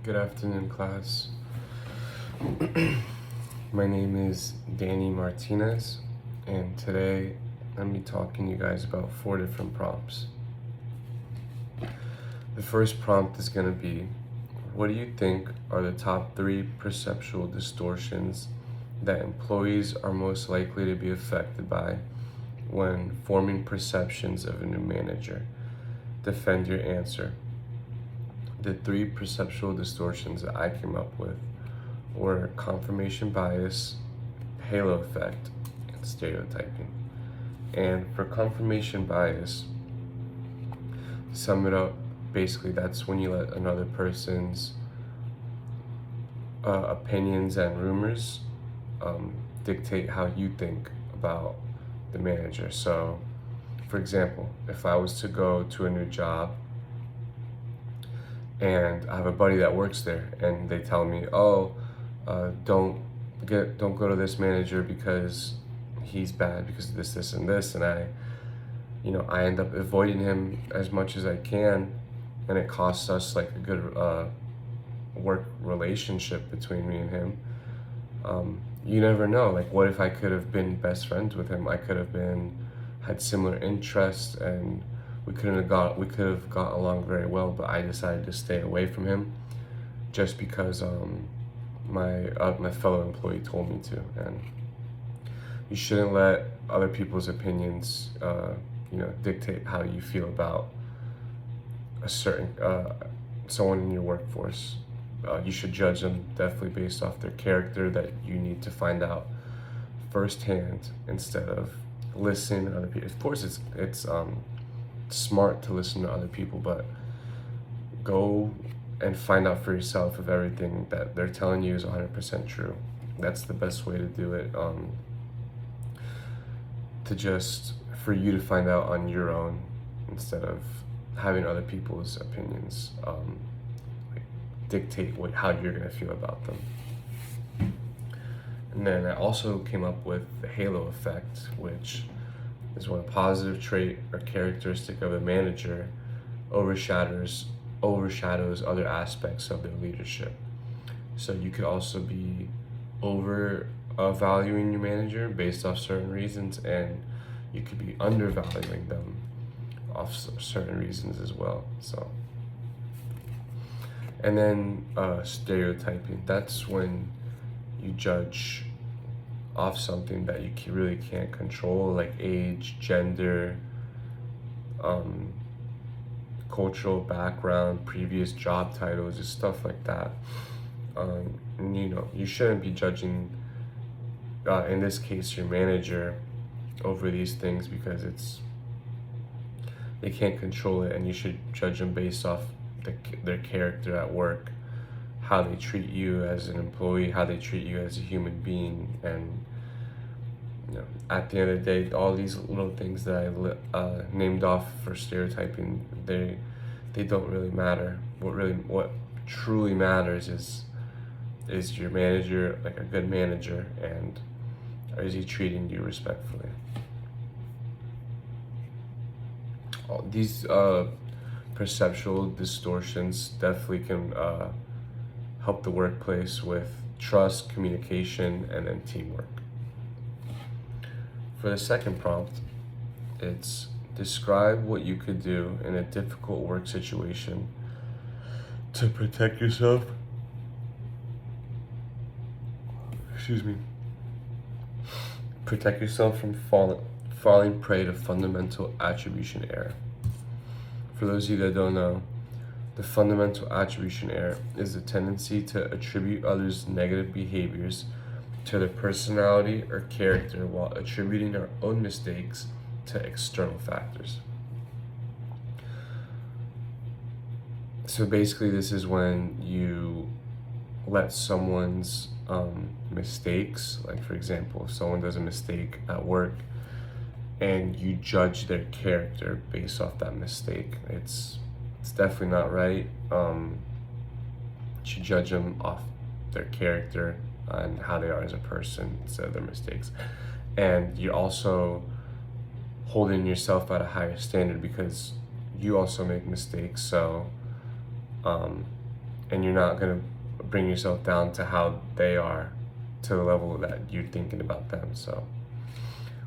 Good afternoon, class. My name is Danny Martinez, and today I'm be talking to you guys about 4 different prompts. The first prompt is going to be, what do you think are the top 3 perceptual distortions that employees are most likely to be affected by when forming perceptions of a new manager? Defend your answer. The 3 perceptual distortions that I came up with were confirmation bias, halo effect, and stereotyping. And for confirmation bias, to sum it up, basically that's when you let another person's opinions and rumors dictate how you think about the manager. So, for example, if I was to go to a new job and I have a buddy that works there, and they tell me, "Oh, don't go to this manager because he's bad because of this, and this," and I end up avoiding him as much as I can, and it costs us like a good work relationship between me and him. You never know. Like, what if I could have been best friends with him? I could have had similar interests, and we could have got along very well. But I decided to stay away from him just because my fellow employee told me to. And you shouldn't let other people's opinions, dictate how you feel about a certain someone in your workforce. You should judge them definitely based off their character that you need to find out firsthand instead of listening to other people. Of course, it's smart to listen to other people, but go and find out for yourself if everything that they're telling you is 100% true. That's the best way to do it. For you to find out on your own instead of having other people's opinions dictate how you're going to feel about them. And then I also came up with the halo effect, which is when a positive trait or characteristic of a manager overshadows other aspects of their leadership. So you could also be valuing your manager based off certain reasons, and you could be undervaluing them off certain reasons as well. So, and then stereotyping. That's when you judge off something that you really can't control, like age, gender, cultural background, previous job titles, just stuff like that. You shouldn't be judging, in this case, your manager over these things because they can't control it, and you should judge them based off their character at work, how they treat you as an employee, how they treat you as a human being. And at the end of the day, all these little things that I named off for stereotyping, they don't really matter. What truly matters is your manager like a good manager, and is he treating you respectfully? All these perceptual distortions definitely can help the workplace with trust, communication, and then teamwork. For the second prompt, it's describe what you could do in a difficult work situation to protect yourself. Protect yourself from falling prey to fundamental attribution error. For those of you that don't know, the fundamental attribution error is the tendency to attribute others' negative behaviors to their personality or character while attributing our own mistakes to external factors. So basically, this is when you let someone's mistakes, like for example, if someone does a mistake at work and you judge their character based off that mistake, it's definitely not right. You should judge them off their character and how they are as a person instead of their mistakes. And you're also holding yourself at a higher standard because you also make mistakes. So and you're not going to bring yourself down to how they are, to the level that you're thinking about them. So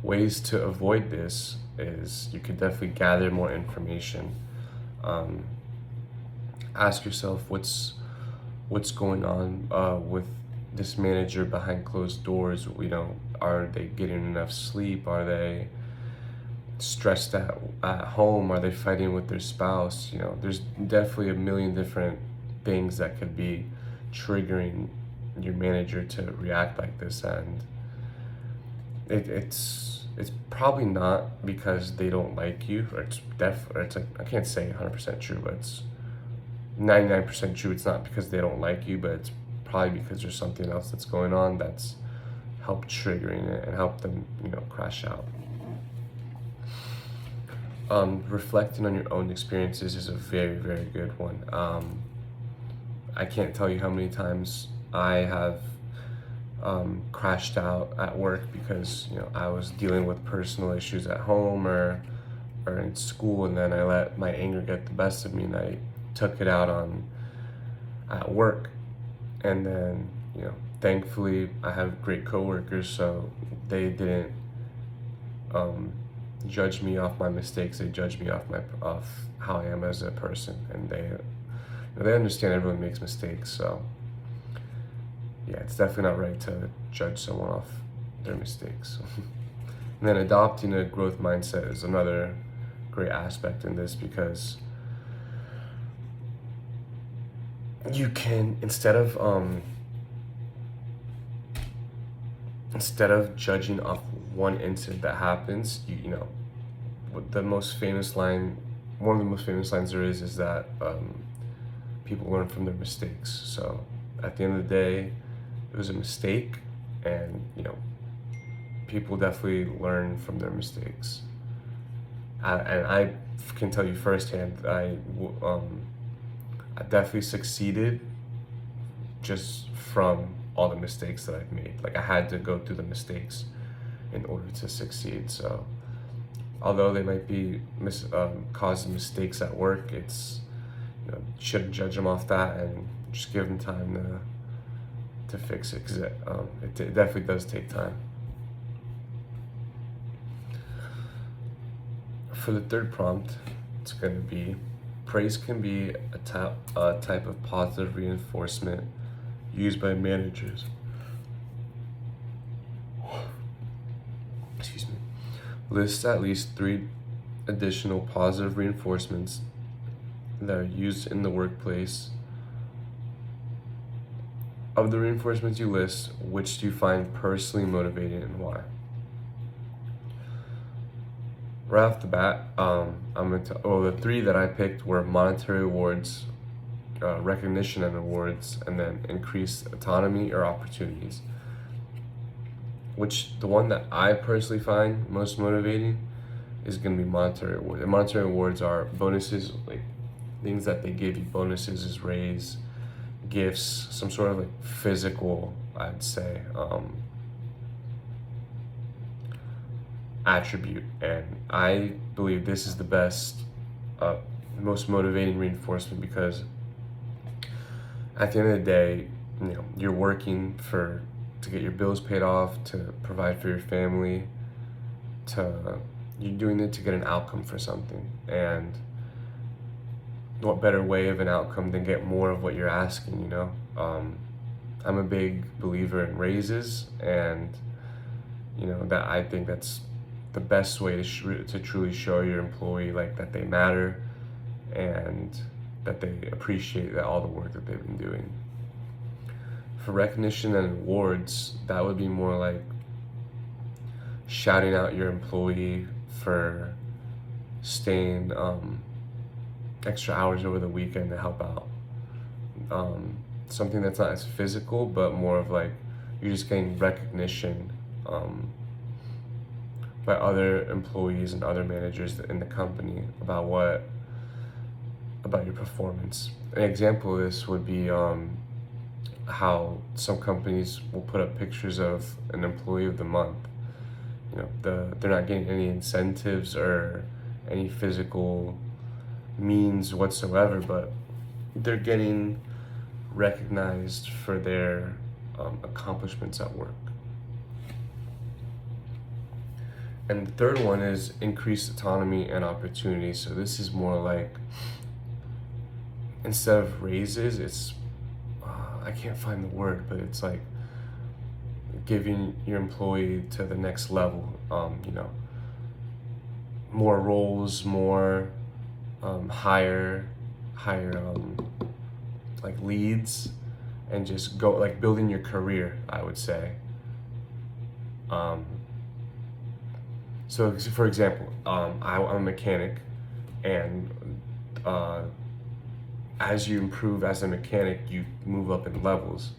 ways to avoid this is you could definitely gather more information. um, Ask yourself what's going on with this manager behind closed doors. Are they getting enough sleep? Are they stressed at home? Are they fighting with their spouse? There's definitely a million different things that could be triggering your manager to react like this, and it's probably not because they don't like you, or it's like, I can't say 100% true, but it's 99% true. It's not because they don't like you, but it's probably because there's something else that's going on that's helped triggering it and helped them, crash out. Reflecting on your own experiences is a very, very good one. I can't tell you how many times I have crashed out at work because I was dealing with personal issues at home or in school, and then I let my anger get the best of me, and I took it out on at work. And then thankfully I have great coworkers, so they didn't judge me off my mistakes. They judge me off how I am as a person, and they understand everyone makes mistakes. So yeah, it's definitely not right to judge someone off their mistakes. And then adopting a growth mindset is another great aspect in this, because you can, instead of judging off one incident that happens, the most famous line, one of the most famous lines there is that people learn from their mistakes. So at the end of the day, it was a mistake, and people definitely learn from their mistakes. And I can tell you firsthand, I definitely succeeded just from all the mistakes that I've made. Like, I had to go through the mistakes in order to succeed. So although they might be causing mistakes at work, it's shouldn't judge them off that, and just give them time to fix it, because it definitely does take time. For the third prompt, it's going to be: praise can be a type of positive reinforcement used by managers. Excuse me. List at least 3 additional positive reinforcements that are used in the workplace. Of the reinforcements you list, which do you find personally motivating and why? Right off the bat, the 3 that I picked were monetary awards, recognition and awards, and then increased autonomy or opportunities. Which the one that I personally find most motivating is going to be monetary awards. And monetary awards are bonuses, like things that they give you. Bonuses is raise, gifts, some sort of like physical, I'd say, attribute. And I believe this is the best, most motivating reinforcement, because at the end of the day, you're working to get your bills paid off, to provide for your family, you're doing it to get an outcome for something. And what better way of an outcome than get more of what you're asking? I'm a big believer in raises, and that I think that's the best way to truly show your employee like that they matter, and that they appreciate all the work that they've been doing. For recognition and awards, that would be more like shouting out your employee for staying extra hours over the weekend to help out. Something that's not as physical, but more of like you're just getting recognition by other employees and other managers in the company about your performance. An example of this would be how some companies will put up pictures of an employee of the month. They're not getting any incentives or any physical means whatsoever, but they're getting recognized for their accomplishments at work. And the third one is increased autonomy and opportunity. So this is more like, instead of raises, it's I can't find the word, but it's like giving your employee to the next level. More roles, more higher like leads, and just go like building your career, I would say. So for example, I'm a mechanic, and as you improve as a mechanic, you move up in levels,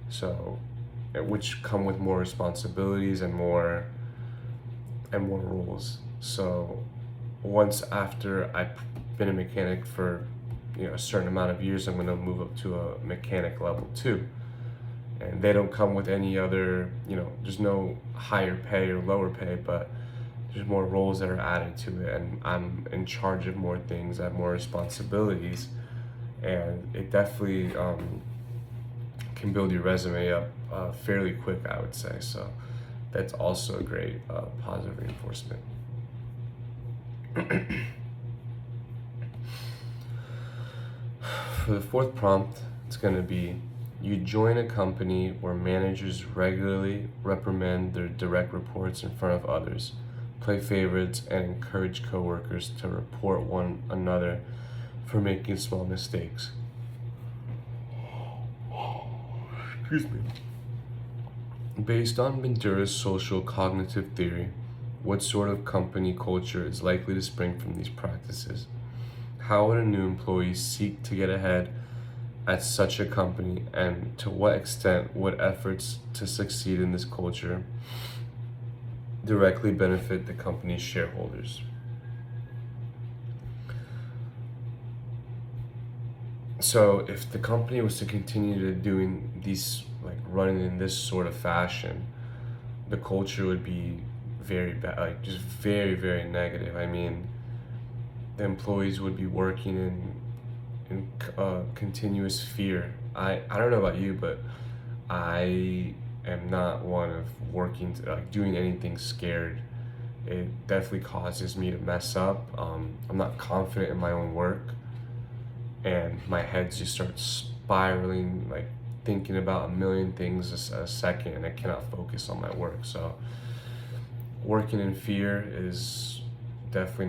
so which come with more responsibilities and more roles. So once after I've been a mechanic for a certain amount of years, I'm going to move up to a mechanic level 2, and they don't come with any other, there's no higher pay or lower pay, but there's more roles that are added to it, and I'm in charge of more things. I have more responsibilities, and it definitely can build your resume up fairly quick, I would say. So that's also a great positive reinforcement. For the fourth prompt, it's going to be, you join a company where managers regularly reprimand their direct reports in front of others, play favorites, and encourage coworkers to report one another for making small mistakes. Excuse me. Based on Bandura's social cognitive theory, what sort of company culture is likely to spring from these practices? How would a new employee seek to get ahead at such a company, and to what extent would efforts to succeed in this culture directly benefit the company's shareholders? So if the company was to continue to doing these, like running in this sort of fashion, the culture would be very bad, like just very, very negative. I mean, the employees would be working in continuous fear. I don't know about you, but I am not one of working doing anything scared. It definitely causes me to mess up. I'm not confident in my own work, and my head just starts spiraling, like thinking about a million things a second, and I cannot focus on my work. So working in fear is definitely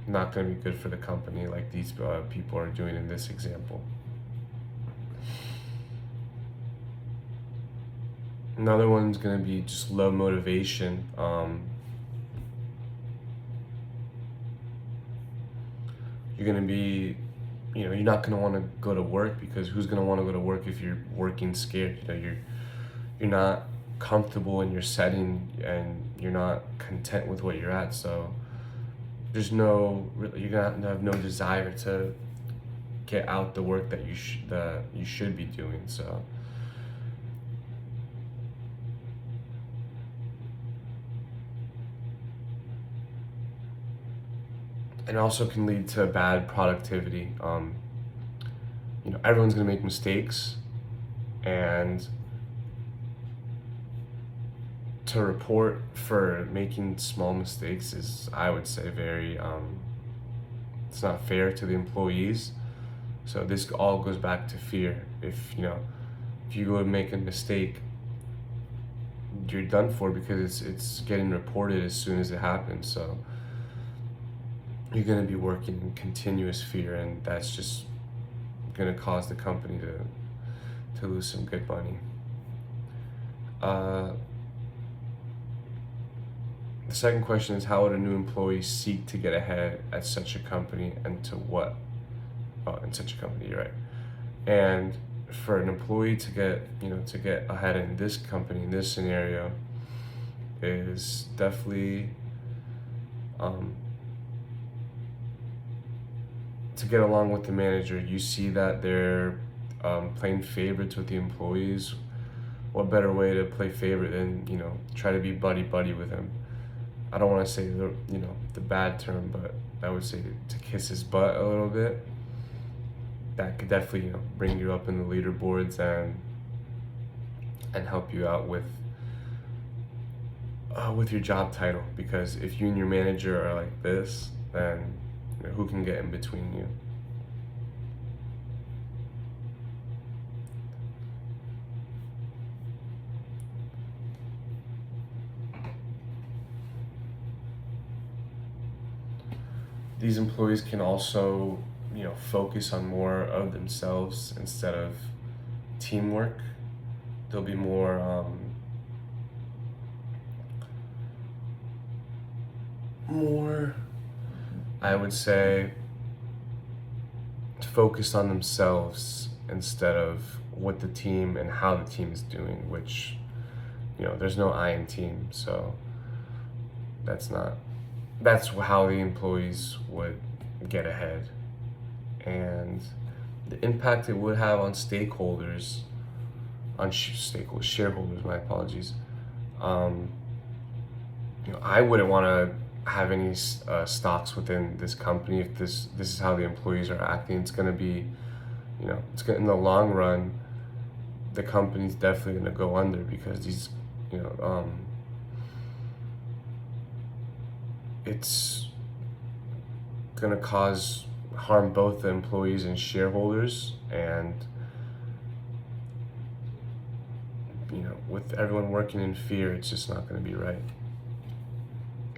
not going to be good for the company, like these people are doing in this example. Another one's going to be just low motivation. You're going to be, you're not going to want to go to work, because who's going to want to go to work if you're working scared? You're not comfortable in your setting, and you're not content with what you're at. So you're gonna have no desire to get out the work that you should be doing. So it also can lead to bad productivity. Everyone's gonna make mistakes, and to report for making small mistakes is, I would say, very it's not fair to the employees. So this all goes back to fear. If you go and make a mistake, you're done for, because it's getting reported as soon as it happens. So you're going to be working in continuous fear, and that's just going to cause the company to lose some good money. The second question is, how would a new employee seek to get ahead at such a company, and to what? Oh, in such a company, you're right. And for an employee to get ahead in this company, in this scenario, is definitely to get along with the manager. You see that they're playing favorites with the employees. What better way to play favorite than try to be buddy with him? I don't want to say the bad term, but I would say to kiss his butt a little bit. that could definitely, bring you up in the leaderboards and help you out with your job title. Because if you and your manager are like this, then who can get in between you? These employees can also, focus on more of themselves instead of teamwork. They'll be more, I would say, focused on themselves instead of what the team and how the team is doing, which, there's no I in team, so that's how the employees would get ahead. And the impact it would have on stakeholders, shareholders, my apologies. Um, I wouldn't want to have any stocks within this company if this is how the employees are acting. It's going to be, in the long run, the company's definitely going to go under because these, it's going to cause harm both the employees and shareholders, and with everyone working in fear, it's just not going to be right.